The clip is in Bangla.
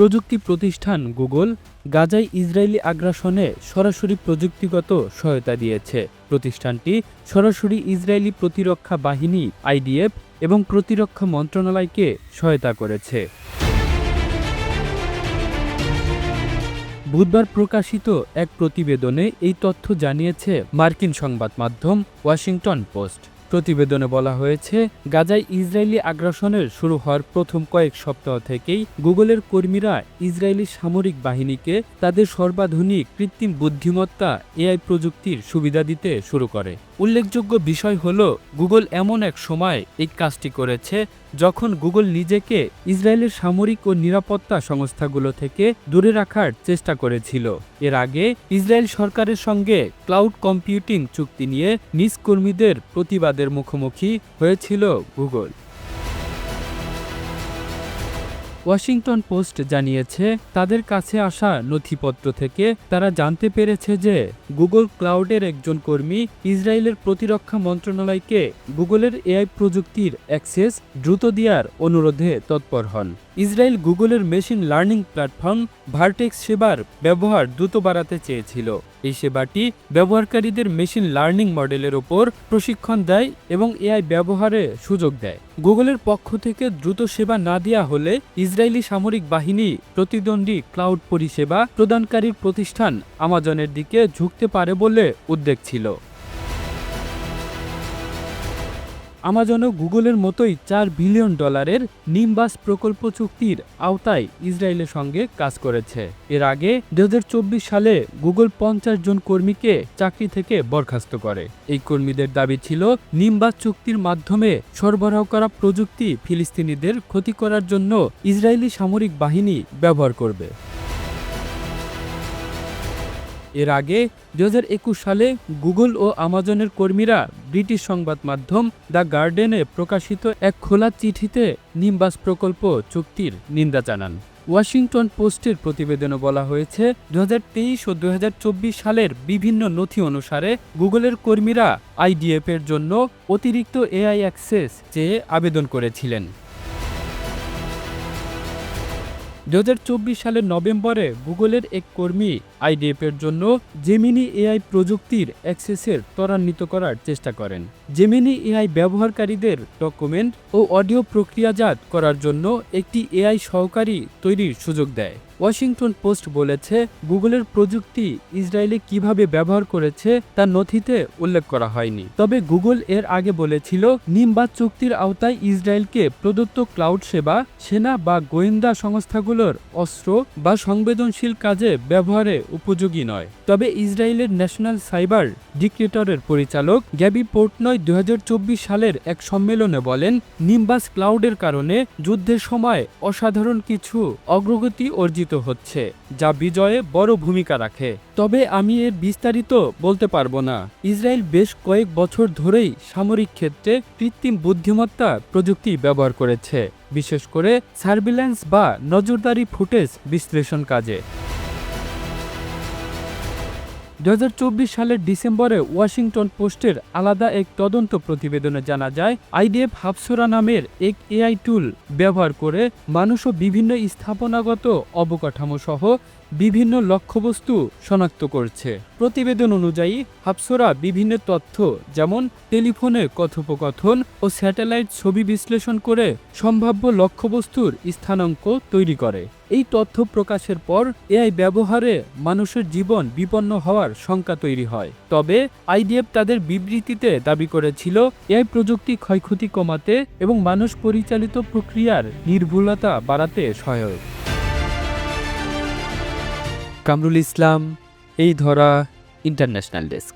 প্রযুক্তি প্রতিষ্ঠান গুগল গাজায় ইসরায়েলি আগ্রাসনে সরাসরি প্রযুক্তিগত সহায়তা দিয়েছে। প্রতিষ্ঠানটি সরাসরি ইসরায়েলি প্রতিরক্ষা বাহিনী আইডিএফ এবং প্রতিরক্ষা মন্ত্রণালয়কে সহায়তা করেছে। বুধবার প্রকাশিত এক প্রতিবেদনে এই তথ্য জানিয়েছে মার্কিন সংবাদ মাধ্যম ওয়াশিংটন পোস্ট। প্রতিবেদনে বলা হয়েছে, গাজায় ইসরায়েলি আগ্রাসনের শুরু হওয়ার প্রথম কয়েক সপ্তাহ থেকেই গুগলের কর্মীরা ইসরায়েলি সামরিক বাহিনীকে তাদের সর্বাধুনিক কৃত্রিম বুদ্ধিমত্তা এআই প্রযুক্তির সুবিধা দিতে শুরু করে। উল্লেখযোগ্য বিষয় হল, গুগল এমন এক সময় এই কাজটি করেছে যখন গুগল নিজেকে ইসরায়েলের সামরিক ও নিরাপত্তা সংস্থাগুলো থেকে দূরে রাখার চেষ্টা করেছিল। এর আগে ইসরায়েল সরকারের সঙ্গে ক্লাউড কম্পিউটিং চুক্তি নিয়ে নিজ কর্মীদের প্রতিবাদের মুখোমুখি হয়েছিল গুগল। ওয়াশিংটন পোস্ট জানিয়েছে, তাদের কাছে আসা নথিপত্র থেকে তারা জানতে পেরেছে যে গুগল ক্লাউডের একজন কর্মী ইসরায়েলের প্রতিরক্ষা মন্ত্রণালয়কে গুগলের এআই প্রযুক্তির অ্যাক্সেস দ্রুত দেওয়ার অনুরোধে তৎপর হন। ইসরায়েল গুগলের মেশিন লার্নিং প্ল্যাটফর্ম ভার্টেক্স সেবার ব্যবহার দ্রুত বাড়াতে চেয়েছিল। এই সেবাটি ব্যবহারকারীদের মেশিন লার্নিং মডেলের ওপর প্রশিক্ষণ দেয় এবং এআই ব্যবহারে সুযোগ দেয়। গুগলের পক্ষ থেকে দ্রুত সেবা না দেওয়া হলে ইসরায়েলি সামরিক বাহিনী প্রতিদ্বন্দ্বী ক্লাউড পরিষেবা প্রদানকারী প্রতিষ্ঠান আমাজনের দিকে ঝুঁকতে পারে বলে উদ্বেগ ছিল। আমাজনও গুগলের মতোই $4 বিলিয়ন নিম্বাস প্রকল্প চুক্তির আওতায় ইসরায়েলের সঙ্গে কাজ করেছে। এর আগে 2024 সালে গুগল 50 জন কর্মীকে চাকরি থেকে বরখাস্ত করে। এই কর্মীদের দাবি ছিল, নিম্বাস চুক্তির মাধ্যমে সরবরাহ করা প্রযুক্তি ফিলিস্তিনিদের ক্ষতি করার জন্য ইসরায়েলি সামরিক বাহিনী ব্যবহার করবে। এর আগে 2021 সালে গুগল ও আমাজনের কর্মীরা ব্রিটিশ সংবাদ মাধ্যম দ্য গার্ডিয়ানে প্রকাশিত এক খোলা চিঠিতে নিম্বাস প্রকল্প চুক্তির নিন্দা জানান। ওয়াশিংটন পোস্টের প্রতিবেদনে বলা হয়েছে, 2023 ও 2024 সালের বিভিন্ন নথি অনুসারে গুগলের কর্মীরা আইডিএফ এর জন্য অতিরিক্ত এআই অ্যাক্সেস চেয়ে আবেদন করেছিলেন। 2024 সালের নভেম্বরে গুগলের এক কর্মী আইডিএফ এর জন্য জেমিনি এআই প্রযুক্তির অ্যাক্সেসের ত্বরান্বিত করার চেষ্টা করেন। জেমিনি এআই ব্যবহারকারীদের ডকুমেন্ট ও অডিও প্রক্রিয়াজাত করার জন্য একটি এআই সহকারী তৈরির সুযোগ দেয়। ওয়াশিংটন পোস্ট বলেছে, গুগলের প্রযুক্তি ইসরায়েলে কিভাবে ব্যবহার করেছে তা নথিতে উল্লেখ করা হয়নি। তবে গুগল এর আগে বলেছিল, নিম্বাস চুক্তির আওতায় ইসরায়েলকে প্রদত্ত ক্লাউড সেবা সেনা বা গোয়েন্দা সংস্থাগুলোর অস্ত্র বা সংবেদনশীল কাজে ব্যবহারে উপযোগী নয়। তবে ইসরায়েলের ন্যাশনাল সাইবার ডিক্রেটরের পরিচালক গ্যাবি পোর্টনয় 2024 সালের এক সম্মেলনে বলেন, নিম্বাস ক্লাউডের কারণে যুদ্ধের সময় অসাধারণ কিছু অগ্রগতি অর্জিত হচ্ছে, যা বিজয়ে বড় ভূমিকা রাখে। তবে আমি এর বিস্তারিত বলতে পারবো না। ইসরায়েল বেশ কয়েক বছর ধরেই সামরিক ক্ষেত্রে কৃত্রিম বুদ্ধিমত্তা প্রযুক্তি ব্যবহার করেছে, বিশেষ করে সার্ভিল্যান্স বা নজরদারি ফুটেজ বিশ্লেষণ কাজে। 2024 সালের ডিসেম্বরে ওয়াশিংটন পোস্টের আলাদা এক তদন্ত প্রতিবেদনে জানা যায়, আইডিএফ হাফসোরা নামের এক এআই টুল ব্যবহার করে মানুষ ও বিভিন্ন স্থাপনাগত অবকাঠামো সহ বিভিন্ন লক্ষ্যবস্তু শনাক্ত করছে। প্রতিবেদন অনুযায়ী হাফসোরা বিভিন্ন তথ্য যেমন টেলিফোনে কথোপকথন ও স্যাটেলাইট ছবি বিশ্লেষণ করে সম্ভাব্য লক্ষ্যবস্তুর স্থানাঙ্ক তৈরি করে। এই তথ্য প্রকাশের পর এআই ব্যবহারে মানুষের জীবন বিপন্ন হওয়ার শঙ্কা তৈরি হয়। তবে আইডিএফ তাদের বিবৃতিতে দাবি করেছিল, এআই প্রযুক্তি ক্ষয়ক্ষতি কমাতে এবং মানুষ পরিচালিত প্রক্রিয়ার নির্ভুলতা বাড়াতে সহায়ক। কামরুল ইসলাম, এই ধরা, ইন্টারন্যাশনাল ডেস্ক।